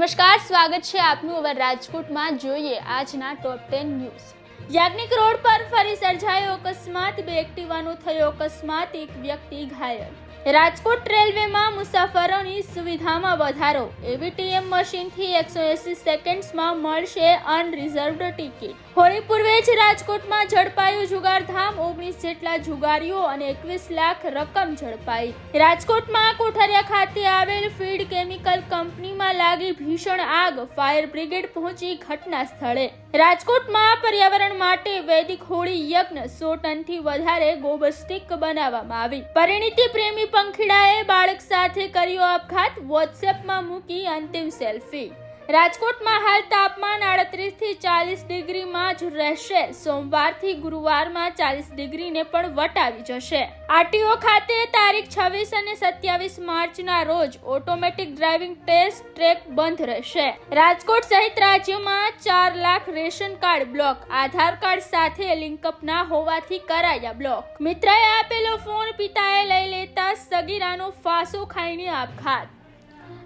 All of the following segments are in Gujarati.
નમસ્કાર, સ્વાગત છે આપનું હવે રાજકોટમાં. જોઈએ આજના ટોપ 10 ન્યૂઝ. યાજ્ઞિક રોડ પર ફરી સર્જાયો અકસ્માત. બે એક્ટિવાનો થયો અકસ્માત, એક વ્યક્તિ ઘાયલ. રાજકોટ રેલવેમાં મુસાફરોની સુવિધામાં વધારો. એવીટીએમ મશીનથી 180 સેકન્ડ્સમાં મળશે અનરિઝર્વડ ટિકિટ. હોળી પૂર્વે જ રાજકોટમાં ઝડપાયું જુગારધામ. 19 જેટલા જુગારીઓ અને 21 લાખ રકમ ઝડપાઈ. રાજકોટમાં કોઠારિયા ખાતે આવેલ ફીડ કેમિકલ કંપનીમાં લાગી ભીષણ આગ. ફાયર બ્રિગેડ પહોંચી ઘટના સ્થળે. રાજકોટમાં પર્યાવરણ માટે વૈદિક હોળી યજ્ઞ. 100 ટનથી વધારે ગોબર સ્ટિક બનાવવામાં આવી. પરિણીતિ પ્રેમી પંખીડાએ બાળક સાથે કર્યો આપઘાત. વોટ્સએપમાં મૂકી અંતિમ સેલ્ફી. રાજકોટમાં હાલ તાપમાન 38 થી 40 ડિગ્રીમાં જ રહેશે. સોમવારથી ગુરુવારમાં 40 ડિગ્રીને પણ વટાવી જશે. આરટીઓ ખાતે તારીખ 26 અને 27 માર્ચના રોજ ઓટોમેટિક ડ્રાઇવિંગ ટેસ્ટ ટ્રેક બંધ રહેશે. રાજકોટ સહિત રાજ્યમાં 4 લાખ રેશન કાર્ડ બ્લોક. આધાર કાર્ડ સાથે લિંકઅપ ના હોવાથી કરાયા બ્લોક. મિત્રએ આપેલો ફોન પિતાએ લઈ લેતા સગીરાનો ફાંસો ખાઈને આપઘાત.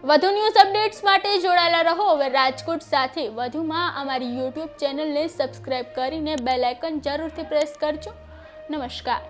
વધુ ન્યૂઝ અપડેટ્સ માટે જોડાયેલા રહો હવે રાજકોટ સાથે. વધુમાં અમારી યુટ્યુબ ચેનલને સબસ્ક્રાઇબ કરીને બેલ આઇકન જરૂરથી પ્રેસ કરજો. નમસ્કાર.